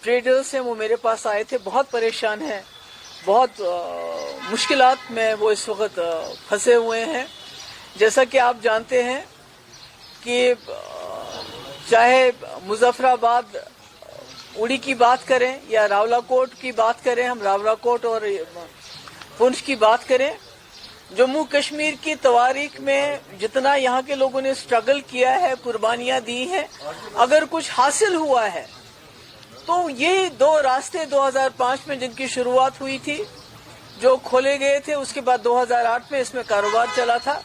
Traders हैं वो मेरे पास आए थे, बहुत परेशान हैं, बहुत मुश्किलात में वो इस वक्त फंसे हुए हैं। जैसा कि आप जानते हैं कि चाहे मुजफ्फराबाद उड़ी की बात करें या रावलाकोट की बात करें, हम रावलाकोट और पुंछ की बात करें, जम्मू कश्मीर की तवारीख में जितना यहाँ के लोगों ने स्ट्रगल किया है, कुर्बानियां दी हैं, अगर कुछ हासिल हुआ है तो ये दो रास्ते 2005 में जिनकी शुरुआत हुई थी, जो खोले गए थे, उसके बाद 2008 में इसमें कारोबार चला था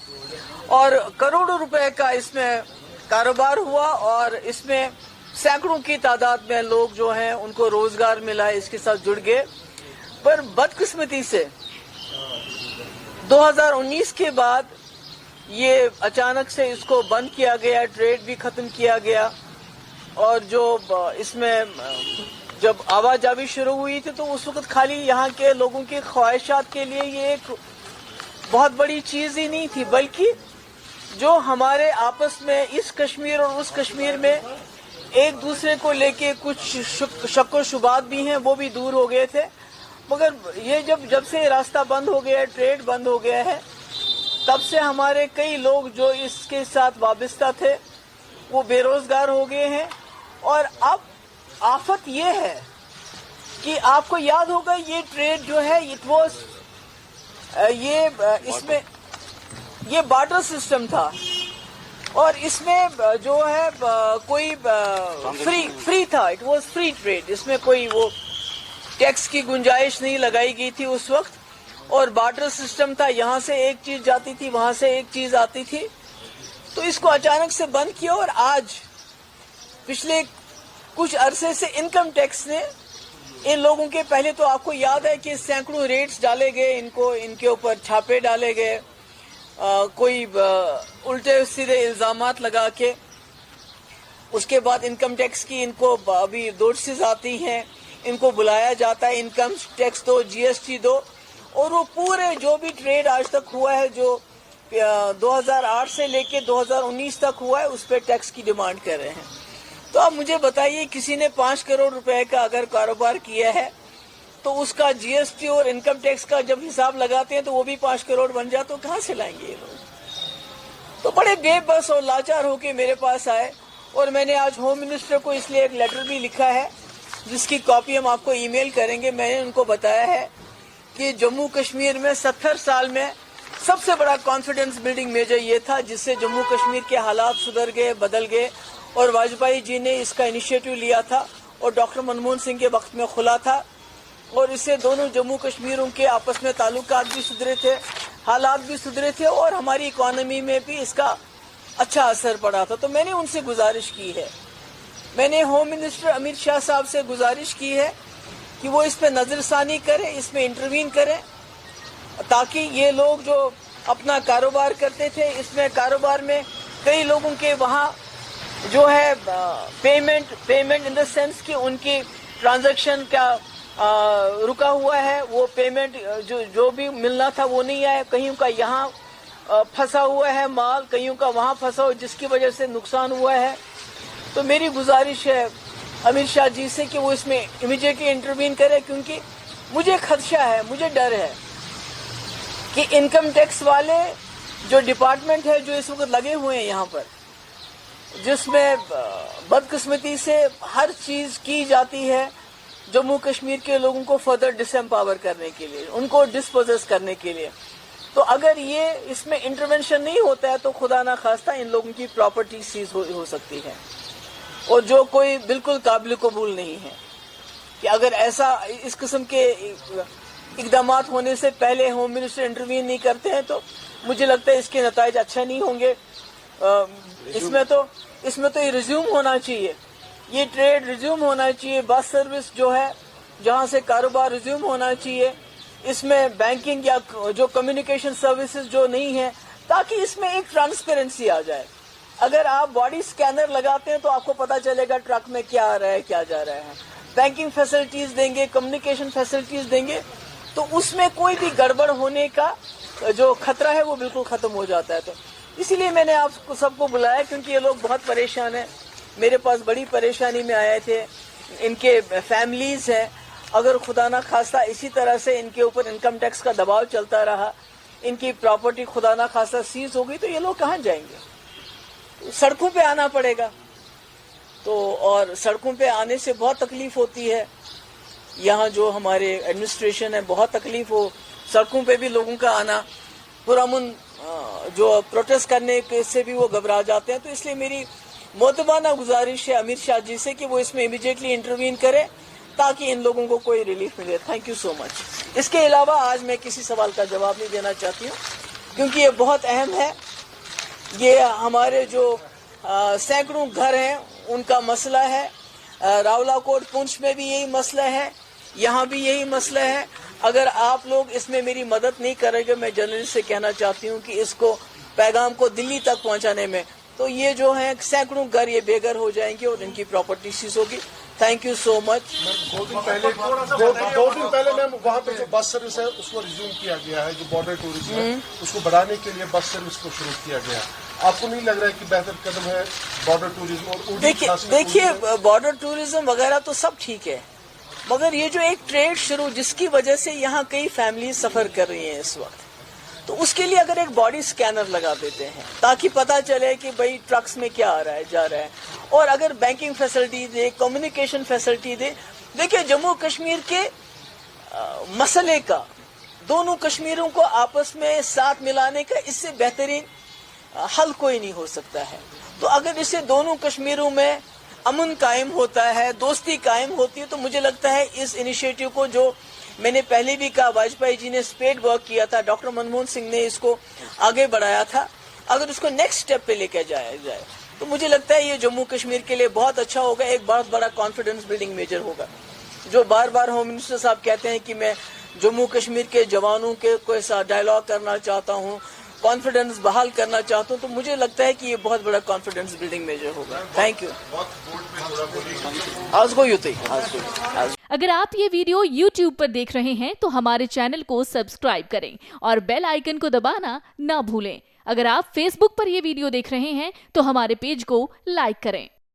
और करोड़ों रुपए का इसमें कारोबार हुआ और इसमें सैकड़ों की तादाद में लोग जो हैं उनको रोजगार मिला, इसके साथ जुड़ गए। पर बदकिस्मती से 2019 के बाद ये अचानक से इसको बंद किया गया, ट्रेड भी खत्म किया गया और जो इसमें जब आवाजाही शुरू हुई थी तो उस वक्त खाली यहाँ के लोगों की ख्वाहिशात के लिए ये एक बहुत बड़ी चीज ही नहीं थी, बल्कि जो हमारे आपस में इस कश्मीर और उस कश्मीर में एक दूसरे को लेके कुछ शक व शुबात भी हैं, वो भी दूर हो गए थे। मगर ये जब से रास्ता बंद हो गया है, ट्रेड बंद हो गया है, तब से हमारे कई लोग जो इसके साथ वाबस्ता थे वो बेरोजगार हो गए हैं। और अब आफत ये है कि आपको याद होगा ये ट्रेड जो है इसमें ये बार्टर सिस्टम था और इसमें जो है कोई फ्री था, इट वाज फ्री ट्रेड, इसमें कोई वो टैक्स की गुंजाइश नहीं लगाई गई थी उस वक्त और बार्टर सिस्टम था, यहाँ से एक चीज जाती थी, वहां से एक चीज आती थी। तो इसको अचानक से बंद किया और आज पिछले कुछ अरसे से इनकम टैक्स ने इन लोगों के, पहले तो आपको याद है कि सैकड़ों रेट्स डाले गए, इनके ऊपर छापे डाले गए, कोई उल्टे सीधे इल्जामात लगा के, उसके बाद इनकम टैक्स की इनको अभी नोटिस आती हैं, इनको बुलाया जाता है, इनकम टैक्स दो, जीएसटी दो, और वो पूरे जो भी ट्रेड आज तक हुआ है, जो 2008 से लेके 2019 तक हुआ है, उस पर टैक्स की डिमांड कर रहे हैं। तो अब मुझे बताइए, किसी ने 5 करोड़ रुपए का अगर कारोबार किया है तो उसका जीएसटी और इनकम टैक्स का जब हिसाब लगाते हैं तो वो भी 5 करोड़ बन जाए, तो कहाँ से लाएंगे ये लोग? तो बड़े बेबस और लाचार होके मेरे पास आए और मैंने आज होम मिनिस्टर को इसलिए एक लेटर भी लिखा है जिसकी कॉपी हम आपको ईमेल करेंगे। मैंने उनको बताया है कि जम्मू कश्मीर में 70 साल में सबसे बड़ा कॉन्फिडेंस बिल्डिंग मेजर ये था जिससे जम्मू कश्मीर के हालात सुधर गए, बदल गए, और वाजपेयी जी ने इसका इनिशिएटिव लिया था और डॉक्टर मनमोहन सिंह के वक्त में खुला था और इससे दोनों जम्मू कश्मीरों के आपस में ताल्लुकात भी सुधरे थे, हालात भी सुधरे थे और हमारी इकोनॉमी में भी इसका अच्छा असर पड़ा था। तो मैंने उनसे गुजारिश की है, मैंने होम मिनिस्टर अमित शाह साहब से गुजारिश की है कि वो इस पर नजरसानी करें, इसमें इंटरवीन करें, ताकि ये लोग जो अपना कारोबार करते थे, इसमें कारोबार में कई लोगों के वहाँ जो है पेमेंट इन द सेंस कि उनकी ट्रांजैक्शन का रुका हुआ है, वो पेमेंट जो भी मिलना था वो नहीं आया, कहीं का यहाँ फंसा हुआ है माल, कहीं का वहाँ फंसा हुआ, जिसकी वजह से नुकसान हुआ है। तो मेरी गुजारिश है अमित शाह जी से कि वो इसमें इमीडिएटली इंटरवीन करे, क्योंकि मुझे खदशा है, मुझे डर है कि इनकम टैक्स वाले जो डिपार्टमेंट है जो इस वक्त लगे हुए हैं यहाँ पर, जिसमें बदकिस्मती से हर चीज की जाती है जम्मू कश्मीर के लोगों को फर्दर डिसएम्पावर करने के लिए, उनको डिस्पोजेस करने के लिए। तो अगर ये इसमें इंटरवेंशन नहीं होता है तो खुदा ना खास्ता इन लोगों की प्रॉपर्टी सीज हो सकती है, और जो कोई बिल्कुल काबिल कबूल नहीं है कि अगर ऐसा इस किस्म के इकदामात होने से पहले होम मिनिस्टर इंटरवीन नहीं करते हैं तो मुझे लगता है इसके नताइज अच्छा नहीं होंगे। इसमें तो ये रिज्यूम होना चाहिए, ये ट्रेड रिज्यूम होना चाहिए, बस सर्विस जो है जहां से कारोबार रिज्यूम होना चाहिए, इसमें बैंकिंग या जो कम्युनिकेशन सर्विसेज जो नहीं है, ताकि इसमें एक ट्रांसपेरेंसी आ जाए। अगर आप बॉडी स्कैनर लगाते हैं तो आपको पता चलेगा ट्रक में क्या आ रहा है, क्या जा रहा है। बैंकिंग फैसिलिटीज देंगे, कम्युनिकेशन फैसिलिटीज देंगे, तो उसमें कोई भी गड़बड़ होने का जो खतरा है वो बिल्कुल खत्म हो जाता है। तो इसीलिए मैंने आपको सबको बुलाया, क्योंकि ये लोग बहुत परेशान हैं, मेरे पास बड़ी परेशानी में आए थे। इनके फैमिलीज हैं, अगर खुदा ना खास्ता इसी तरह से इनके ऊपर इनकम टैक्स का दबाव चलता रहा, इनकी प्रॉपर्टी खुदा ना खास्ता सीज हो गई, तो ये लोग कहाँ जाएंगे? सड़कों पे आना पड़ेगा। तो और सड़कों पे आने से बहुत तकलीफ होती है। यहाँ जो हमारे एडमिनिस्ट्रेशन है, बहुत तकलीफ हो, सड़कों पे भी लोगों का आना, पुरअमन जो प्रोटेस्ट करने से भी वो घबरा जाते हैं। तो इसलिए मेरी मोतबाना गुजारिश है अमीर शाह जी से कि वो इसमें इमीडिएटली इंटरवीन करें ताकि इन लोगों को कोई रिलीफ मिले। Thank you so much. इसके अलावा आज मैं किसी सवाल का जवाब नहीं देना चाहती हूँ क्योंकि ये बहुत अहम है। ये हमारे जो सैकड़ों घर हैं उनका मसला है। रावलाकोट पुंछ में भी यही मसला है, यहाँ भी यही मसला है। अगर आप लोग इसमें मेरी मदद नहीं करेंगे, मैं जर्नलिस्ट से कहना चाहती हूँ कि इसको पैगाम को दिल्ली तक पहुँचाने में, तो ये जो है सैकड़ों घर ये बेघर हो जाएंगे और इनकी प्रॉपर्टी सीज होगी। Thank you so much. 2 दिन पहले मैम वहाँ पे जो बस सर्विस है उसको रिज्यूम किया गया है, जो बॉर्डर टूरिज्म है उसको बढ़ाने के लिए बस सर्विस को शुरू किया गया है। आपको नहीं लग रहा है कि बेहतर कदम है बॉर्डर टूरिज्म? और देखिए बॉर्डर टूरिज्म वगैरह तो सब ठीक है, मगर ये जो एक ट्रेड शुरू जिसकी वजह से यहाँ कई फैमिली सफर कर रही हैं इस वक्त, तो उसके लिए अगर एक बॉडी स्कैनर लगा देते हैं ताकि पता चले कि भाई ट्रक्स में क्या आ रहा है, जा रहा है, और अगर बैंकिंग फैसिलिटी दे, कम्युनिकेशन फैसिलिटी दे। देखिए जम्मू कश्मीर के मसले का, दोनों कश्मीरों को आपस में साथ मिलाने का इससे बेहतरीन हल कोई नहीं हो सकता है। तो अगर इससे दोनों कश्मीरों में अमन कायम होता है, दोस्ती कायम होती है, तो मुझे लगता है इस इनिशिएटिव को, जो मैंने पहले भी कहा वाजपेयी जी ने स्पेड वर्क किया था, डॉक्टर मनमोहन सिंह ने इसको आगे बढ़ाया था, अगर उसको नेक्स्ट स्टेप पे लेकर जाया जाए तो मुझे लगता है ये जम्मू कश्मीर के लिए बहुत अच्छा होगा, एक बहुत बड़ा कॉन्फिडेंस बिल्डिंग मेजर होगा। जो बार बार होम मिनिस्टर साहब कहते हैं कि मैं जम्मू कश्मीर के जवानों के साथ डायलॉग करना चाहता हूँ, कॉन्फिडेंस बहाल करना चाहता हूँ, तो मुझे लगता है कि ये बहुत बड़ा कॉन्फिडेंस बिल्डिंग मेजर होगा। Thank you. आज को यूं अगर आप ये वीडियो YouTube पर देख रहे हैं तो हमारे चैनल को सब्सक्राइब करें और बेल आइकन को दबाना ना भूलें। अगर आप Facebook पर ये वीडियो देख रहे हैं तो हमारे पेज को लाइक करें।